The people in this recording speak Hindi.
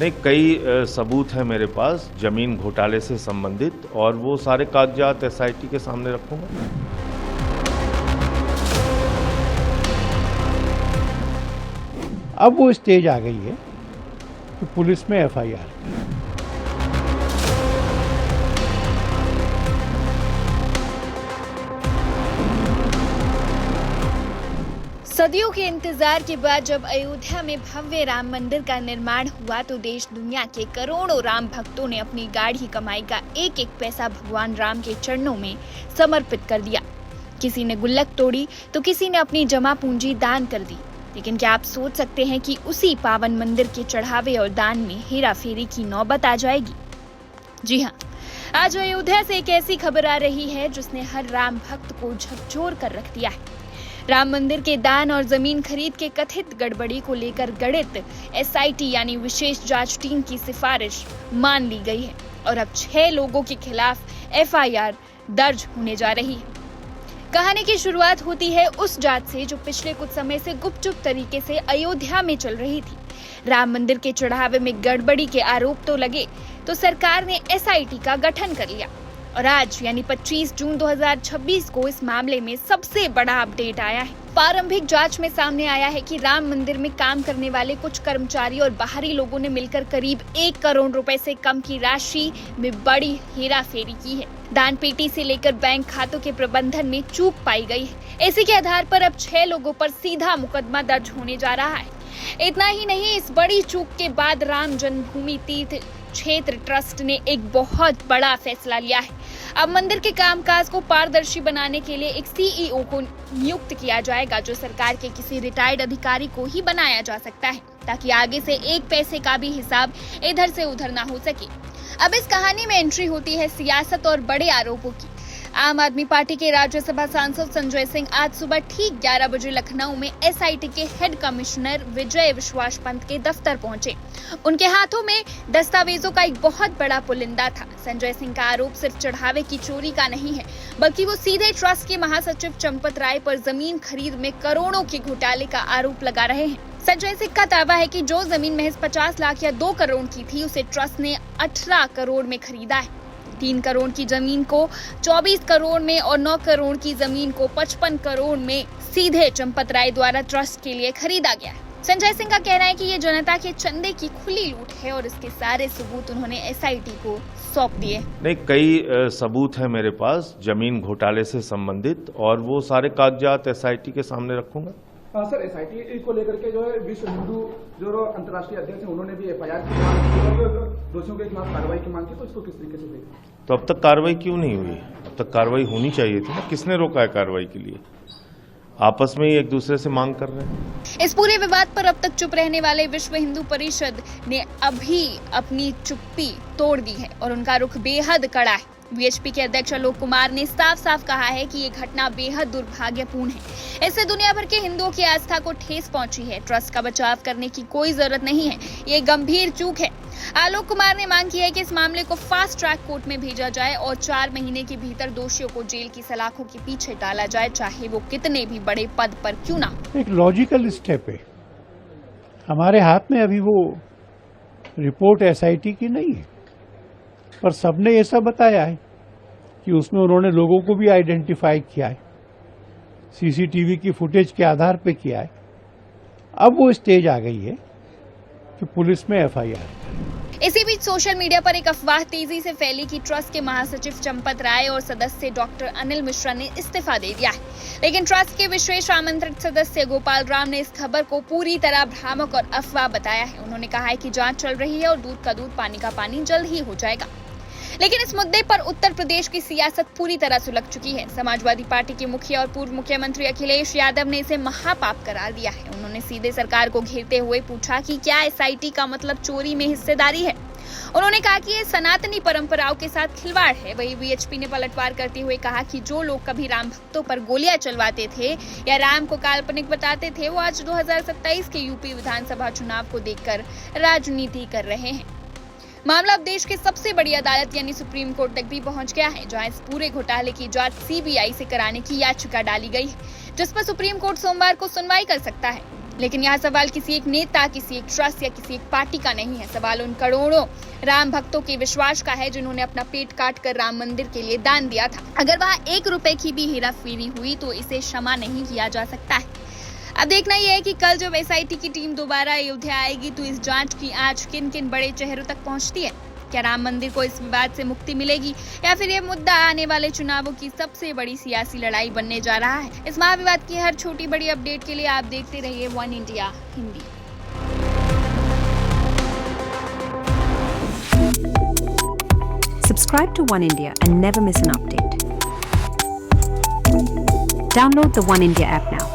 नहीं, कई सबूत हैं मेरे पास जमीन घोटाले से संबंधित, और वो सारे कागजात एसआईटी के सामने रखूंगा। अब वो स्टेज आ गई है कि पुलिस में एफआईआर। सदियों के इंतजार के बाद जब अयोध्या में भव्य राम मंदिर का निर्माण हुआ तो देश दुनिया के करोड़ों राम भक्तों ने अपनी गाढ़ी कमाई का एक एक पैसा भगवान राम के चरणों में समर्पित कर दिया। किसी ने गुल्लक तोड़ी तो किसी ने अपनी जमा पूंजी दान कर दी। लेकिन क्या आप सोच सकते हैं कि उसी पावन मंदिर के चढ़ावे और दान में हेरा फेरी की नौबत आ जाएगी? जी हाँ, आज अयोध्या से एक ऐसी खबर आ रही है जिसने हर राम भक्त को झकझोर कर रख दिया है। राम मंदिर के दान और जमीन खरीद के कथित गड़बड़ी को लेकर गठित एसआईटी यानी विशेष जांच टीम की सिफारिश मान ली गई है और अब 6 लोगों के खिलाफ एफआईआर दर्ज होने जा रही है। कहानी की शुरुआत होती है उस जांच से जो पिछले कुछ समय से गुपचुप तरीके से अयोध्या में चल रही थी। राम मंदिर के चढ़ावे में गड़बड़ी के आरोप तो लगे तो सरकार ने एसआईटी का गठन कर लिया और आज यानी 25 जून 2026 को इस मामले में सबसे बड़ा अपडेट आया है। प्रारंभिक जांच में सामने आया है कि राम मंदिर में काम करने वाले कुछ कर्मचारी और बाहरी लोगों ने मिलकर करीब 1 करोड़ रुपए से कम की राशि में बड़ी हेराफेरी की है। दान पेटी से लेकर बैंक खातों के प्रबंधन में चूक पाई गई है। इसी के आधार पर अब 6 लोगों पर सीधा मुकदमा दर्ज होने जा रहा है। इतना ही नहीं, इस बड़ी चूक के बाद राम जन्मभूमि तीर्थ क्षेत्र ट्रस्ट ने एक बहुत बड़ा फैसला लिया है। अब मंदिर के कामकाज को पारदर्शी बनाने के लिए एक सीईओ को नियुक्त किया जाएगा जो सरकार के किसी रिटायर्ड अधिकारी को ही बनाया जा सकता है ताकि आगे से एक पैसे का भी हिसाब इधर से उधर ना हो सके। अब इस कहानी में एंट्री होती है सियासत और बड़े आरोपों की। आम आदमी पार्टी के राज्यसभा सांसद संजय सिंह आज सुबह ठीक 11 बजे लखनऊ में एसआईटी के हेड कमिश्नर विजय विश्वास पंत के दफ्तर पहुंचे। उनके हाथों में दस्तावेजों का एक बहुत बड़ा पुलिंदा था। संजय सिंह का आरोप सिर्फ चढ़ावे की चोरी का नहीं है, बल्कि वो सीधे ट्रस्ट के महासचिव चंपत राय पर जमीन खरीद में करोड़ों के घोटाले का आरोप लगा रहे हैं। संजय सिंह का दावा है कि जो जमीन महज 50 लाख या 2 करोड़ की थी उसे ट्रस्ट ने 18 करोड़ में खरीदा है। 3 करोड़ की जमीन को 24 करोड़ में और 9 करोड़ की जमीन को 55 करोड़ में सीधे चंपत राय द्वारा ट्रस्ट के लिए खरीदा गया है। संजय सिंह का कहना है कि ये जनता के चंदे की खुली लूट है और इसके सारे सबूत उन्होंने एसआईटी को सौंप दिए। नहीं, कई सबूत हैं मेरे पास जमीन घोटाले से संबंधित, और वो सारे कागजात एसआईटी के सामने रखूंगा। सर, एसआईटी को लेकर के जो है विश्व हिंदू जो अंतर्राष्ट्रीय अध्यक्ष हैं उन्होंने भी एफआईआर की मांग की और दोषियों के खिलाफ कार्रवाई की मांग की, तो इसको किस तरीके से देखें? तो अब तक कार्रवाई क्यों नहीं हुई? अब तक कार्रवाई होनी चाहिए थी ना। किसने रोका है कार्रवाई के लिए? आपस में ही एक दूसरे से मांग कर रहे हैं। इस पूरे विवाद पर अब तक चुप रहने वाले विश्व हिंदू परिषद ने अभी अपनी चुप्पी तोड़ दी है और उनका रुख बेहद कड़ा है। वीएचपी के अध्यक्ष आलोक कुमार ने साफ साफ कहा है कि ये घटना बेहद दुर्भाग्यपूर्ण है। इससे दुनिया भर के हिंदुओं की आस्था को ठेस पहुंची है। ट्रस्ट का बचाव करने की कोई जरूरत नहीं है, ये गंभीर चूक है। आलोक कुमार ने मांग की है कि इस मामले को फास्ट ट्रैक कोर्ट में भेजा जाए और 4 महीने के भीतर दोषियों को जेल की सलाखों के पीछे डाला जाए, चाहे वो कितने भी बड़े पद पर क्यों ना। एक लॉजिकल स्टेप है। हमारे हाथ में अभी वो रिपोर्ट एसआईटी की नहीं है, पर सबने ये सब बताया है कि उसमें उन्होंने लोगों को भी आइडेंटिफाई किया है, सीसीटीवी की फुटेज के आधार पे किया है। अब वो स्टेज आ गई है कि पुलिस में एफआईआर। इसी बीच सोशल मीडिया पर एक अफवाह तेजी से फैली कि ट्रस्ट के महासचिव चंपत राय और सदस्य डॉक्टर अनिल मिश्रा ने इस्तीफा दे दिया है। लेकिन ट्रस्ट के विशेष आमंत्रित सदस्य गोपाल राम ने इस खबर को पूरी तरह भ्रामक और अफवाह बताया है। उन्होंने कहा है कि जांच चल रही है और दूध का दूध पानी का पानी जल्द ही हो जाएगा। लेकिन इस मुद्दे पर उत्तर प्रदेश की सियासत पूरी तरह सुलग चुकी है। समाजवादी पार्टी के मुखिया और पूर्व मुख्यमंत्री अखिलेश यादव ने इसे महापाप करार दिया है। उन्होंने सीधे सरकार को घेरते हुए पूछा कि क्या एसआईटी का मतलब चोरी में हिस्सेदारी है। उन्होंने कहा कि ये सनातनी परंपराओं के साथ खिलवाड़ है। वहीं वीएचपी ने पलटवार करते हुए कहा कि जो लोग कभी राम भक्तों पर गोलियां चलवाते थे या राम को काल्पनिक बताते थे, वो आज 2027 के यूपी विधानसभा चुनाव को देखकर राजनीति कर रहे हैं। मामला अब देश के सबसे बड़ी अदालत यानी सुप्रीम कोर्ट तक भी पहुंच गया है, जहां इस पूरे घोटाले की जांच सीबीआई से कराने की याचिका डाली गई है, जिस पर सुप्रीम कोर्ट सोमवार को सुनवाई कर सकता है। लेकिन यह सवाल किसी एक नेता, किसी एक ट्रस्ट या किसी एक पार्टी का नहीं है। सवाल उन करोड़ों राम भक्तों के विश्वास का है जिन्होंने अपना पेट काट कर राम मंदिर के लिए दान दिया था। अगर वहाँ 1 रुपए की भी हेराफेरी हुई तो इसे क्षमा नहीं किया जा सकता है। अब देखना यह है कि कल जब एसआईटी की टीम दोबारा अयोध्या आएगी तो इस जांच की आंच किन किन बड़े चेहरों तक पहुंचती है। क्या राम मंदिर को इस विवाद से मुक्ति मिलेगी या फिर ये मुद्दा आने वाले चुनावों की सबसे बड़ी सियासी लड़ाई बनने जा रहा है। इस महाविवाद की हर छोटी बड़ी अपडेट के लिए आप देखते रहिए one India Hindi. Subscribe to One India and never miss an update. Download the One India app now.